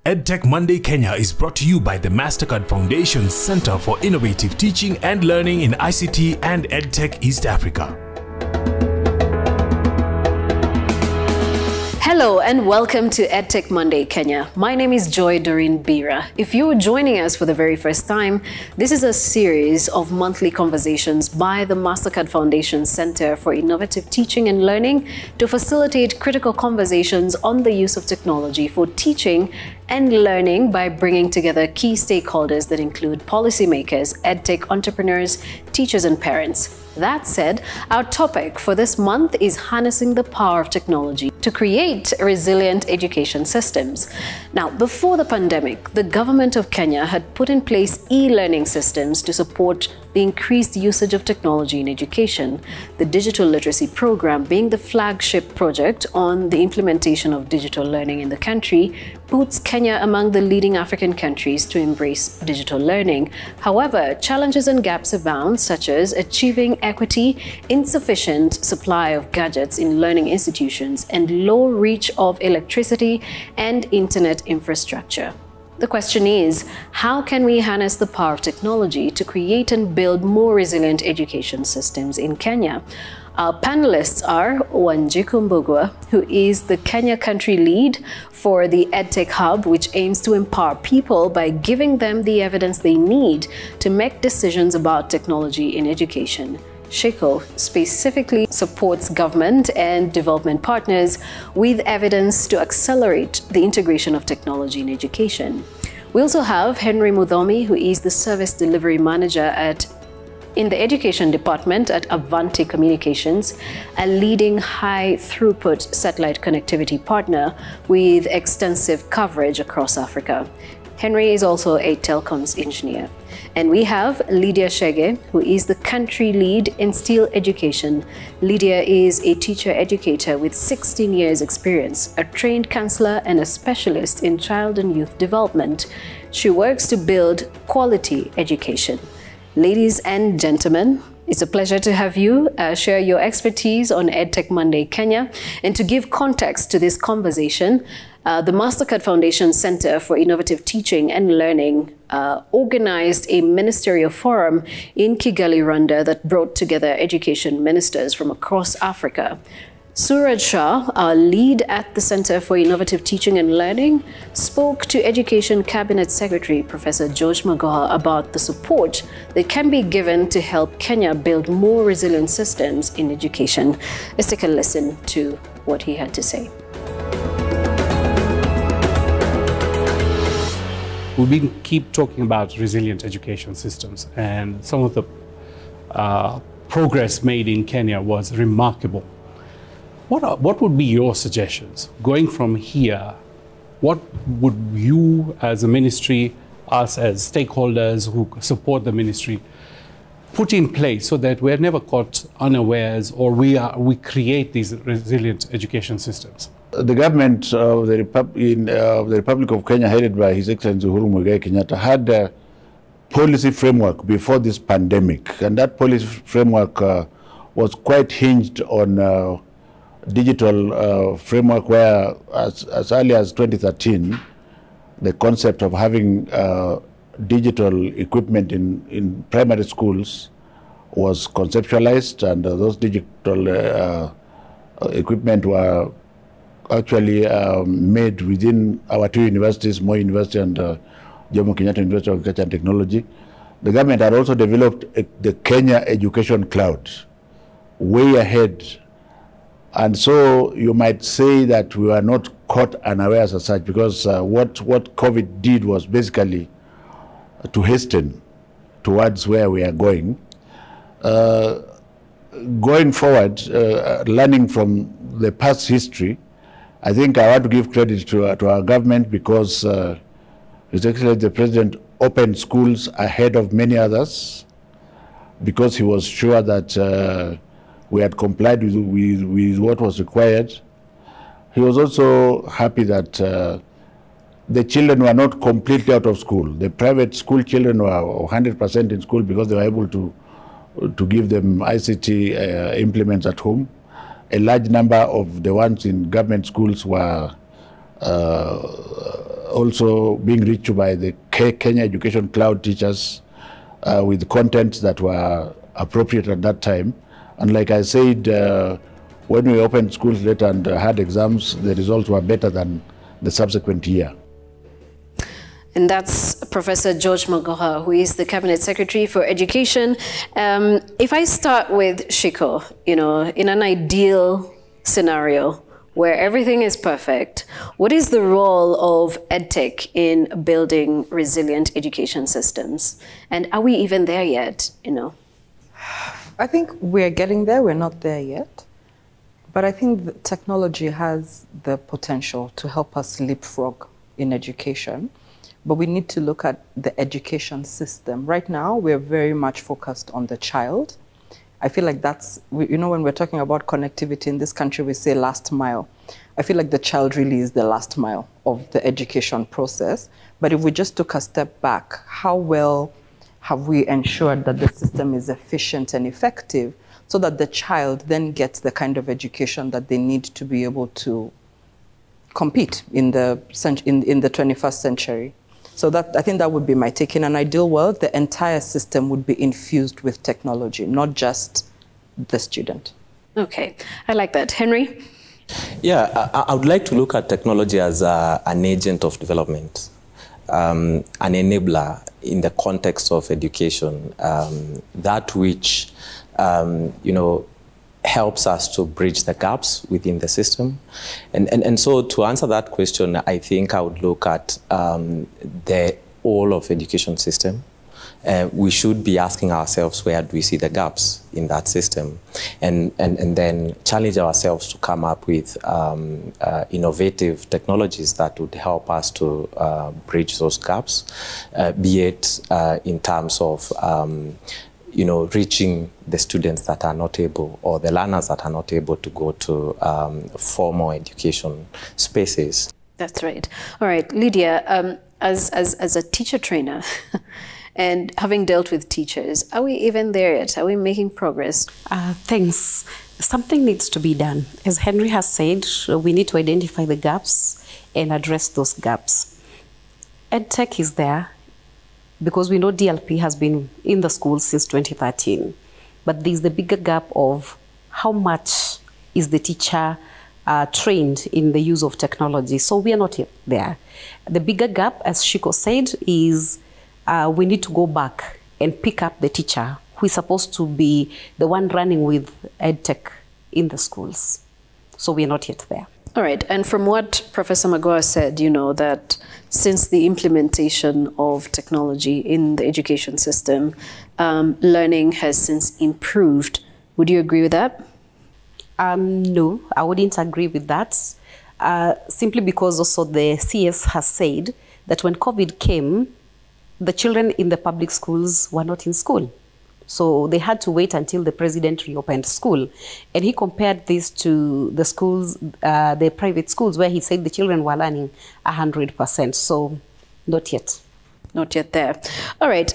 EdTech Monday Kenya is brought to you by the Mastercard Foundation's Center for Innovative Teaching and Learning in ICT and EdTech East Africa. Hello and welcome to EdTech Monday Kenya. My name is Joy Doreen Bira. If you're joining us for the very first time, this is a series of monthly conversations by the Mastercard Foundation Center for Innovative Teaching and Learning to facilitate critical conversations on the use of technology for teaching and learning by bringing together key stakeholders that include policymakers, EdTech entrepreneurs, teachers and parents. That said, our topic for this month is harnessing the power of technology to create resilient education systems. Now, before the pandemic, the government of Kenya had put in place e-learning systems to support the increased usage of technology in education, the digital literacy program being the flagship project on the implementation of digital learning in the country, puts Kenya among the leading African countries to embrace digital learning. However, challenges and gaps abound, such as achieving equity, insufficient supply of gadgets in learning institutions, and low reach of electricity and internet infrastructure. The question is, how can we harness the power of technology to create and build more resilient education systems in Kenya? Our panelists are Wanjiku Mbugua, who is the Kenya country lead for the EdTech Hub, which aims to empower people by giving them the evidence they need to make decisions about technology in education. Shiko specifically supports government and development partners with evidence to accelerate the integration of technology in education. We also have Henry Mudhomi, who is the Service Delivery Manager in the Education Department at Avanti Communications, a leading high-throughput satellite connectivity partner with extensive coverage across Africa. Henry is also a telecoms engineer. And we have Lydia Shege, who is the country lead in STEEL Education. Lydia is a teacher-educator with 16 years experience, a trained counselor and a specialist in child and youth development. She works to build quality education. Ladies and gentlemen, it's a pleasure to have you share your expertise on EdTech Monday Kenya. And to give context to this conversation, the Mastercard Foundation Center for Innovative Teaching and Learning organized a ministerial forum in Kigali, Rwanda that brought together education ministers from across Africa. Suraj Shah, our lead at the Center for Innovative Teaching and Learning, spoke to Education Cabinet Secretary Professor George Magoha about the support that can be given to help Kenya build more resilient systems in education. Let's take a listen to what he had to say. We keep talking about resilient education systems, and some of the progress made in Kenya was remarkable. What would be your suggestions? Going from here, what would you as a ministry, us as stakeholders who support the ministry, put in place so that we're never caught unawares, or we create these resilient education systems? The government of the Republic of Kenya, headed by His Excellency Uhuru Muigai Kenyatta, had a policy framework before this pandemic, and that policy framework was quite hinged on digital framework, where as early as 2013, the concept of having digital equipment in primary schools was conceptualized, and those digital equipment were actually made within our two universities, Moi University and Jomo Kenyatta University of Agriculture and Technology. The government had also developed the Kenya Education Cloud, way ahead. And so you might say that we were not caught unawares as such, because what COVID did was basically to hasten towards where we are going. Going forward, learning from the past history, I think I want to give credit to our government, because His Excellency the President opened schools ahead of many others, because he was sure that we had complied with what was required. He was also happy that the children were not completely out of school. The private school children were 100% in school, because they were able to give them ICT implements at home. A large number of the ones in government schools were also being reached by the Kenya Education Cloud teachers with content that were appropriate at that time. And like I said, when we opened schools later and had exams, the results were better than the subsequent year. And that's Professor George Magoha, who is the Cabinet Secretary for Education. If I start with Shiko, you know, in an ideal scenario where everything is perfect, what is the role of EdTech in building resilient education systems? And are we even there yet, you know? I think we're getting there. We're not there yet. But I think that technology has the potential to help us leapfrog in education. But we need to look at the education system. Right now, we're very much focused on the child. I feel like that's, you know, when we're talking about connectivity in this country, we say last mile. I feel like the child really is the last mile of the education process. But if we just took a step back, how well have we ensured that the system is efficient and effective so that the child then gets the kind of education that they need to be able to compete in the 21st century? So that, I think that would be my take. In an ideal world, the entire system would be infused with technology, not just the student. Okay, I like that. Henry? Yeah, I would like to look at technology as an agent of development, an enabler in the context of education, that which, you know, helps us to bridge the gaps within the system. And so to answer that question, I think I would look at the whole of education system. We should be asking ourselves, where do we see the gaps in that system? And then challenge ourselves to come up with innovative technologies that would help us to bridge those gaps, be it in terms of you know, reaching the students that are not able, or the learners that are not able to go to formal education spaces. That's right. All right, Lydia, as a teacher trainer, and having dealt with teachers, are we even there yet? Are we making progress? Thanks. Something needs to be done. As Henry has said, we need to identify the gaps and address those gaps. EdTech is there, because we know DLP has been in the schools since 2013. But there's the bigger gap of how much is the teacher trained in the use of technology. So we are not yet there. The bigger gap, as Shiko said, is we need to go back and pick up the teacher who is supposed to be the one running with EdTech in the schools. So we are not yet there. All right, and from what Professor Magoha said, you know, that since the implementation of technology in the education system, learning has since improved. Would you agree with that? No, I wouldn't agree with that. Simply because also the CS has said that when COVID came, the children in the public schools were not in school. So they had to wait until the president reopened school. And he compared this to the schools, the private schools, where he said the children were learning 100%. So not yet. Not yet there. All right.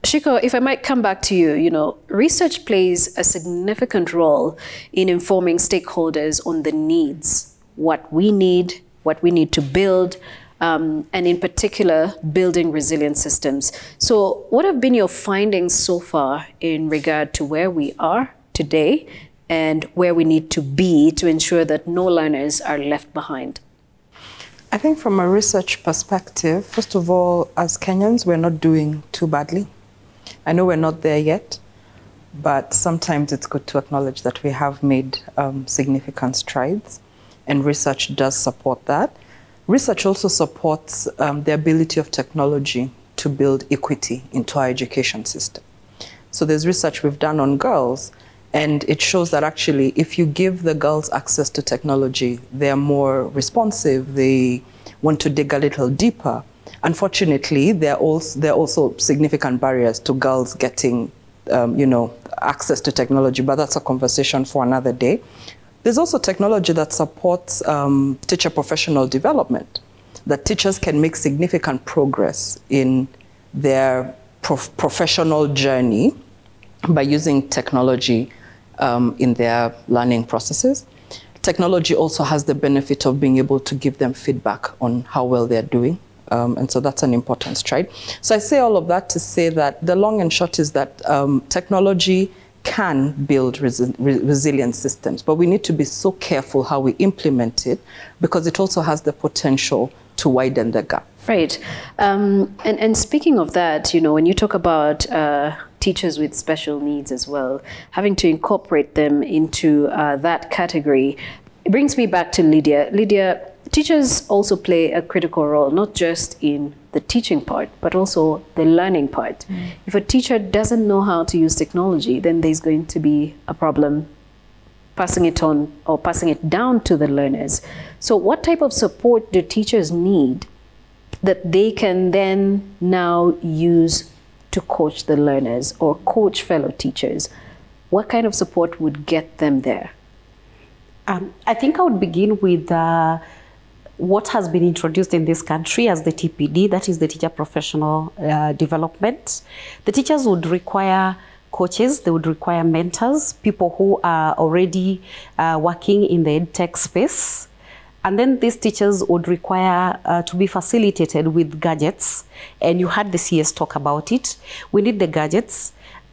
Shiko, if I might come back to you, you know, research plays a significant role in informing stakeholders on the needs, what we need to build, and in particular, building resilient systems. So what have been your findings so far in regard to where we are today and where we need to be to ensure that no learners are left behind? I think from a research perspective, first of all, as Kenyans, we're not doing too badly. I know we're not there yet, but sometimes it's good to acknowledge that we have made significant strides, and research does support that. Research also supports the ability of technology to build equity into our education system. So there's research we've done on girls, and it shows that actually if you give the girls access to technology, they're more responsive, they want to dig a little deeper. Unfortunately, there are also significant barriers to girls getting you know, access to technology, but that's a conversation for another day. There's also technology that supports teacher professional development, that teachers can make significant progress in their professional journey by using technology in their learning processes. Technology also has the benefit of being able to give them feedback on how well they're doing And so that's an important stride. So I say all of that to say that the long and short is that technology can build resilient systems, but we need to be so careful how we implement it, because it also has the potential to widen the gap. Right. And speaking of that, you know, when you talk about teachers with special needs as well, having to incorporate them into that category, it brings me back to Lydia. Lydia, teachers also play a critical role, not just in the teaching part, but also the learning part. If a teacher doesn't know how to use technology, then there's going to be a problem passing it on or passing it down to the learners. So what type of support do teachers need that they can then now use to coach the learners or coach fellow teachers? What kind of support would get them there? I think I would begin with what has been introduced in this country as the TPD, that is the Teacher Professional Development. The teachers would require coaches, they would require mentors, people who are already working in the EdTech space. And then these teachers would require to be facilitated with gadgets. And you heard the CS talk about it. We need the gadgets.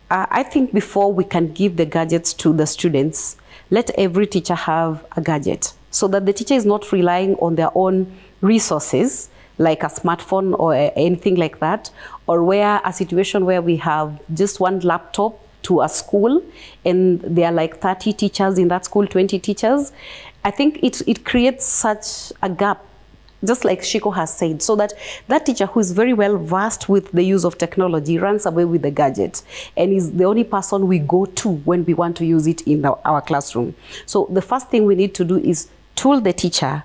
I think before we can give the gadgets to the students, let every teacher have a gadget so that the teacher is not relying on their own resources, like a smartphone or anything like that, or where a situation where we have just one laptop to a school and there are like 30 teachers in that school, 20 teachers. I think it creates such a gap, just like Shiko has said, so that that teacher who is very well versed with the use of technology runs away with the gadget and is the only person we go to when we want to use it in our classroom. So the first thing we need to do is tool the teacher,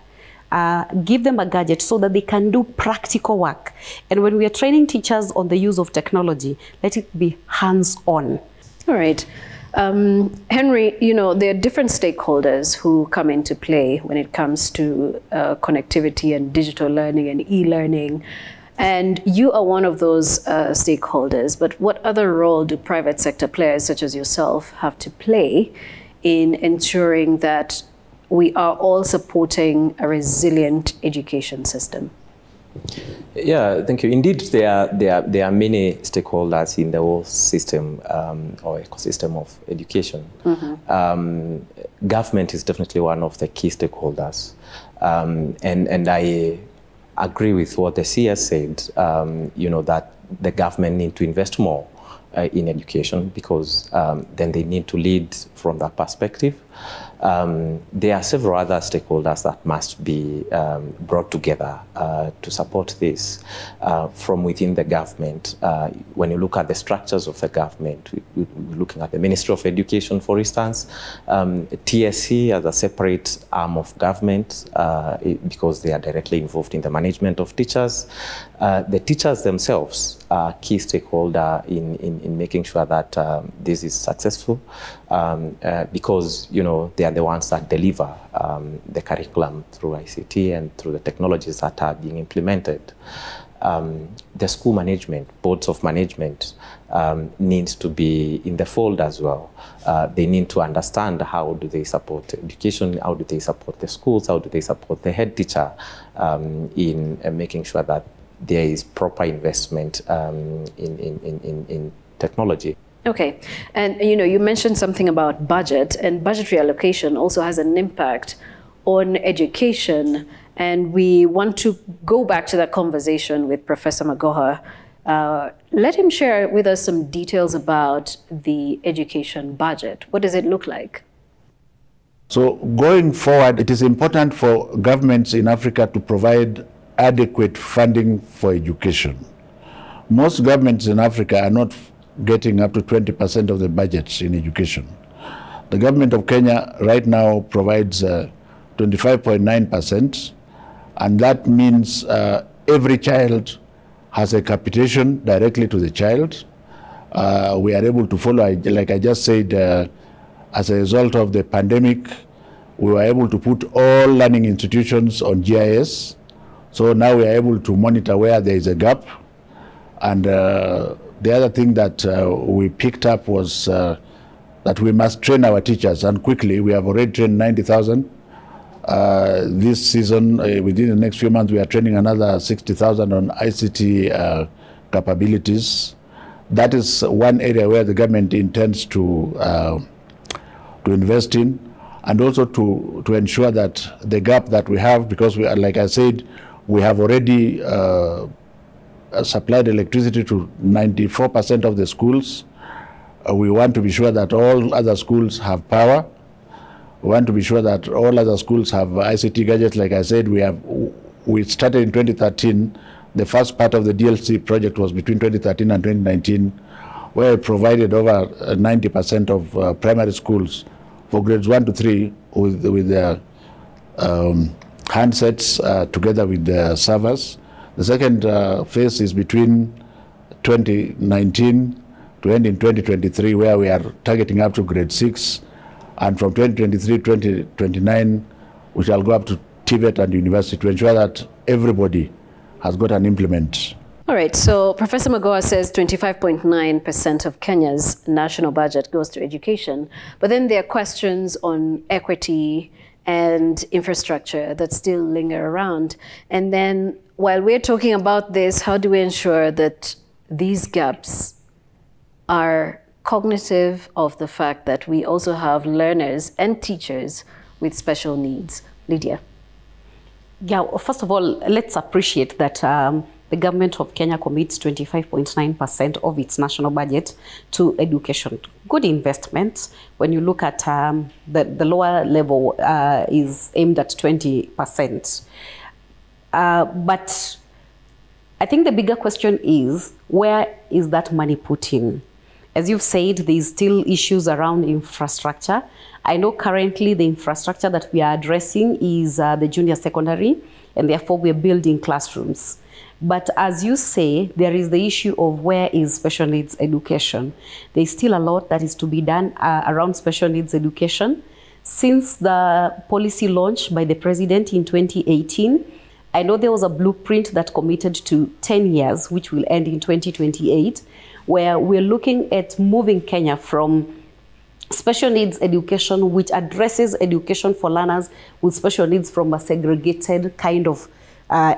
give them a gadget so that they can do practical work. And when we are training teachers on the use of technology, let it be hands-on. All right. Henry, you know, there are different stakeholders who come into play when it comes to connectivity and digital learning and e-learning. And you are one of those stakeholders. But what other role do private sector players such as yourself have to play in ensuring that we are all supporting a resilient education system? Yeah, thank you. Indeed, there are many stakeholders in the whole system or ecosystem of education. Government is definitely one of the key stakeholders, and I agree with what the CS said. You know, that the government need to invest more in education, because then they need to lead from that perspective. There are several other stakeholders that must be brought together to support this from within the government. When you look at the structures of the government, we're looking at the Ministry of Education, for instance, TSC as a separate arm of government, because they are directly involved in the management of teachers. The teachers themselves are key stakeholder in making sure that this is successful, because, you know, they are the ones that deliver the curriculum through ICT and through the technologies that are being implemented. The school management, boards of management, needs to be in the fold as well. They need to understand how do they support education, how do they support the schools, how do they support the head teacher in making sure that there is proper investment in technology. Okay, and you know, you mentioned something about budget, and budgetary allocation also has an impact on education, and we want to go back to that conversation with Professor Magoha. Let him share with us some details about the education budget. What does it look like? So going forward, it is important for governments in Africa to provide adequate funding for education. Most governments in Africa are not getting up to 20% of the budgets in education. The government of Kenya right now provides 25.9%, and that means every child has a capitation directly to the child. We are able to follow, like I just said, as a result of the pandemic, we were able to put all learning institutions on GIS. So now we are able to monitor where there is a gap. And the other thing that we picked up was that we must train our teachers, and quickly. We have already trained 90,000. This season, within the next few months, we are training another 60,000 on ICT capabilities. That is one area where the government intends to invest in, and also to ensure that the gap that we have, because we are, like I said, we have already supplied electricity to 94% of the schools. We want to be sure that all other schools have power. We want to be sure that all other schools have ICT gadgets. Like I said, we started in 2013. The first part of the DLC project was between 2013 and 2019, where it provided over 90% of primary schools for grades 1 to 3 with their handsets together with the servers. The second phase is between 2019 to end in 2023, where we are targeting up to grade 6. And from 2023 to 2029, we shall go up to TVET and university to ensure that everybody has got an implement. All right, so Professor Magoha says 25.9% of Kenya's national budget goes to education, but then there are questions on equity and infrastructure that still linger around. And then while we're talking about this, how do we ensure that these gaps are cognitive of the fact that we also have learners and teachers with special needs? Lydia. Yeah, well, first of all, let's appreciate that the government of Kenya commits 25.9% of its national budget to education. Good investment. When you look at the lower level is aimed at 20%. But I think the bigger question is, where is that money put in? As you've said, there's still issues around infrastructure. I know currently the infrastructure that we are addressing is the junior secondary, and therefore we're building classrooms. But as you say, there is the issue of where is special needs education. There's still a lot that is to be done around special needs education. Since the policy launch by the president in 2018, I know there was a blueprint that committed to 10 years, which will end in 2028, where we're looking at moving Kenya from special needs education, which addresses education for learners with special needs from a segregated kind of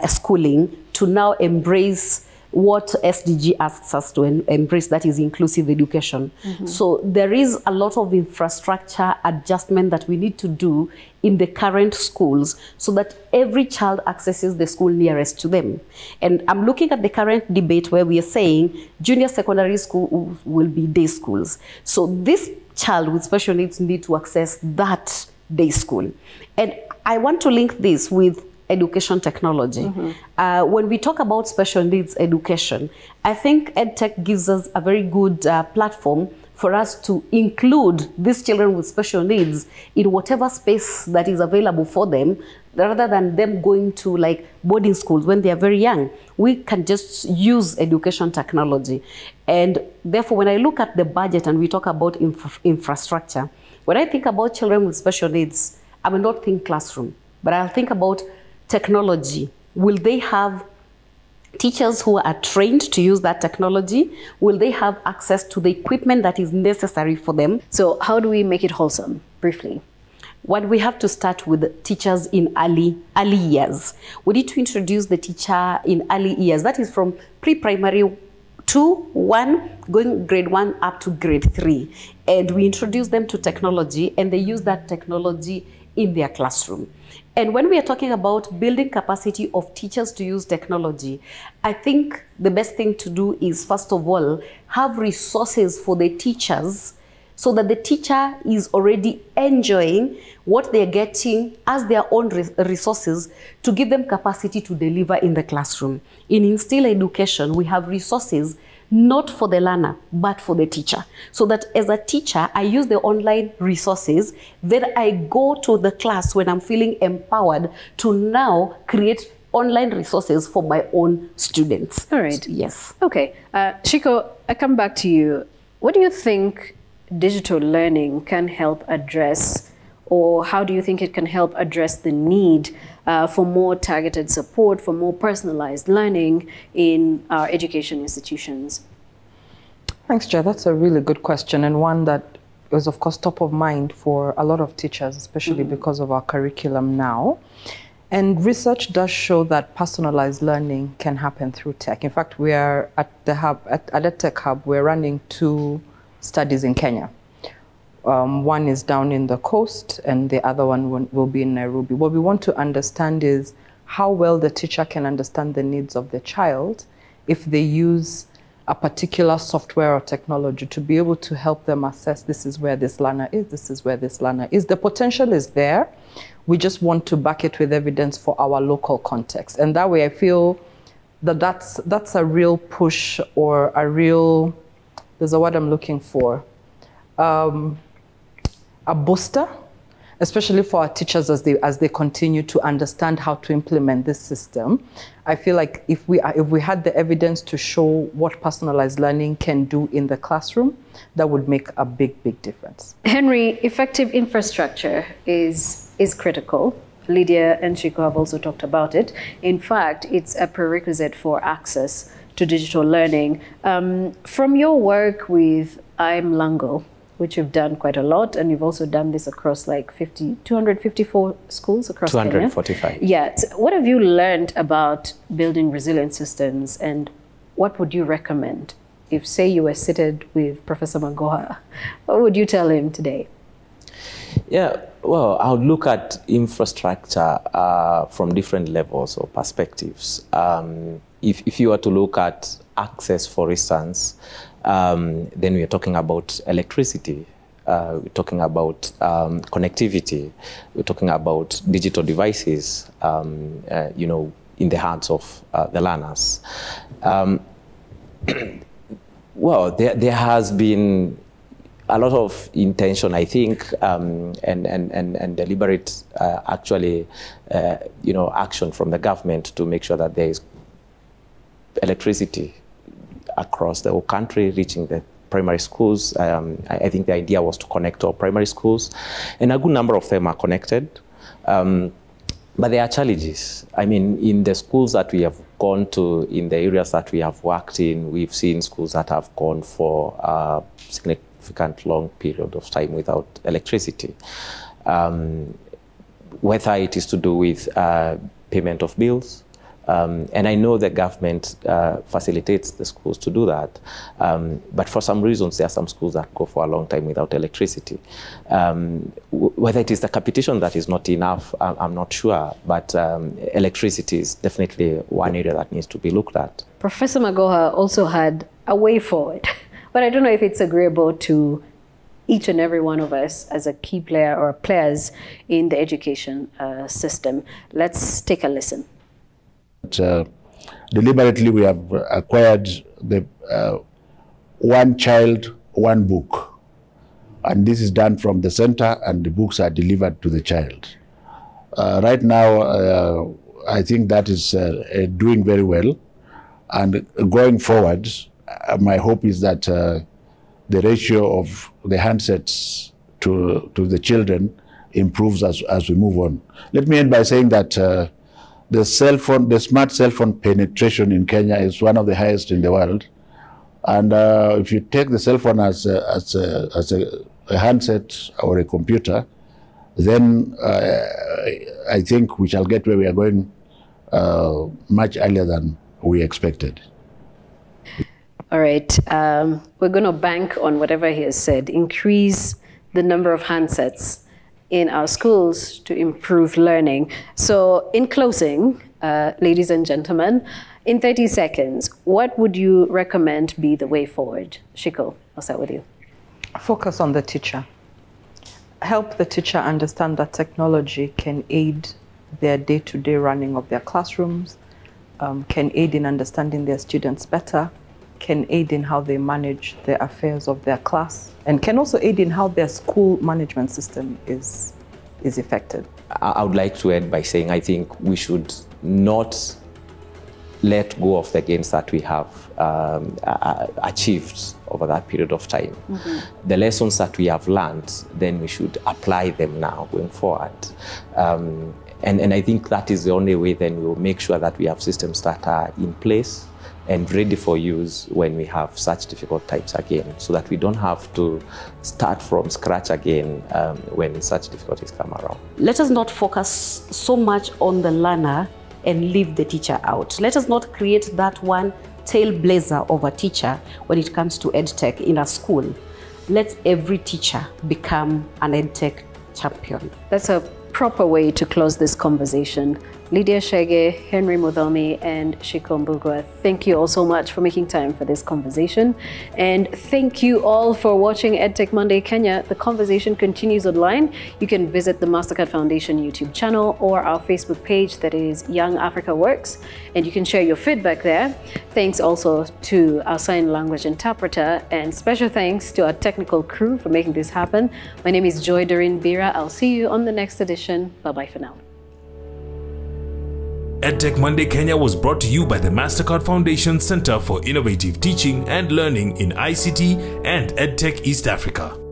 schooling, to now embrace what SDG asks us to embrace, that is inclusive education. Mm-hmm. So there is a lot of infrastructure adjustment that we need to do in the current schools so that every child accesses the school nearest to them. And I'm looking at the current debate where we are saying junior secondary school will be day schools. So this child with special needs need to access that day school. And I want to link this with education technology. Mm-hmm. When we talk about special needs education, I think EdTech gives us a very good platform for us to include these children with special needs in whatever space that is available for them, rather than them going to like boarding schools when they are very young. We can just use education technology. And therefore, when I look at the budget and we talk about infrastructure, when I think about children with special needs, I will not think classroom, but I'll think about technology. Will they have teachers who are trained to use that technology? Will they have access to the equipment that is necessary for them? So how do we make it wholesome, briefly? Well, we have to start with teachers in early years. We need to introduce the teacher in early years. That is from pre-primary 2, 1, going grade 1 up to grade 3. And we introduce them to technology, and they use that technology in their classroom. And when we are talking about building capacity of teachers to use technology, I think the best thing to do is, first of all, have resources for the teachers so that the teacher is already enjoying what they're getting as their own resources to give them capacity to deliver in the classroom. In Instill Education, we have resources not for the learner, but for the teacher. So that as a teacher, I use the online resources, then I go to the class when I'm feeling empowered to now create online resources for my own students. All right. Yes. Okay. Shiko, I come back to you. What do you think digital learning can help address, or how do you think it can help address the need for more targeted support, for more personalized learning in our education institutions? Thanks, Joy. That's a really good question, and one that is of course top of mind for a lot of teachers, especially because of our curriculum now. And research does show that personalized learning can happen through tech. In fact, we are at the hub, at EdTech Hub, we're running 2 studies in Kenya. One is down in the coast and the other one will be in Nairobi. What we want to understand is how well the teacher can understand the needs of the child if they use a particular software or technology to be able to help them assess this is where this learner is, this is where this learner is. The potential is there. We just want to back it with evidence for our local context. And that way I feel that that's a real push, or a real, there's a word I'm looking for, a booster, especially for our teachers as they continue to understand how to implement this system. I feel like if we had the evidence to show what personalized learning can do in the classroom, that would make a big, big difference. Henry, effective infrastructure is critical. Lydia and Chico have also talked about it. In fact, it's a prerequisite for access to digital learning. From your work with Lango, which you've done quite a lot, and you've also done this across like 254 schools across 245. Kenya. Yeah. So what have you learned about building resilient systems, and what would you recommend? If, say, you were seated with Professor Magoha, what would you tell him today? Yeah, well, I would look at infrastructure from different levels or perspectives. If you were to look at access, for instance, then we are talking about electricity, we're talking about connectivity, we're talking about digital devices, you know, in the hands of the learners. Well, there has been a lot of intention, I think, and deliberate, actually, you know, action from the government to make sure that there is electricity across the whole country, reaching the primary schools. I think the idea was to connect all primary schools, and a good number of them are connected. But there are challenges. I mean, in the schools that we have gone to, in the areas that we have worked in, we've seen schools that have gone for a significant long period of time without electricity. Whether it is to do with payment of bills, and I know the government facilitates the schools to do that, but for some reasons there are some schools that go for a long time without electricity. Whether it is the capitation that is not enough, I'm not sure, but electricity is definitely one area that needs to be looked at. Professor Magoha also had a way forward, but I don't know if it's agreeable to each and every one of us as a key player or players in the education system. Let's take a listen. Deliberately, we have acquired the one child, one book. And this is done from the center, and the books are delivered to the child. Right now, I think that is doing very well. And going forward, my hope is that the ratio of the handsets to the children improves as we move on. Let me end by saying that the smart cell phone penetration in Kenya is one of the highest in the world. And if you take the cell phone as a handset or a computer, then I think we shall get where we are going much earlier than we expected. All right, we're going to bank on whatever he has said, increase the number of handsets in our schools to improve learning. So in closing, ladies and gentlemen, in 30 seconds, what would you recommend be the way forward? Shiko, I'll start with you. Focus on the teacher. Help the teacher understand that technology can aid their day-to-day running of their classrooms, can aid in understanding their students better, can aid in how they manage the affairs of their class, and can also aid in how their school management system is affected. I would like to end by saying I think we should not let go of the gains that we have achieved over that period of time. Mm-hmm. The lessons that we have learned, then we should apply them now going forward. And I think that is the only way then we'll make sure that we have systems that are in place and ready for use when we have such difficult times again, so that we don't have to start from scratch again when such difficulties come around. Let us not focus so much on the learner and leave the teacher out. Let us not create that one tailblazer of a teacher when it comes to EdTech in a school. Let every teacher become an EdTech champion. That's a proper way to close this conversation. Lydia Shege, Henry Mudhomi, and Shiko Mbugua, thank you all so much for making time for this conversation. And thank you all for watching EdTech Monday Kenya. The conversation continues online. You can visit the Mastercard Foundation YouTube channel or our Facebook page, that is Young Africa Works, and you can share your feedback there. Thanks also to our sign language interpreter, and special thanks to our technical crew for making this happen. My name is Joy Doreen Bira. I'll see you on the next edition. Bye-bye for now. EdTech Monday Kenya was brought to you by the Mastercard Foundation Center for Innovative Teaching and Learning in ICT and EdTech East Africa.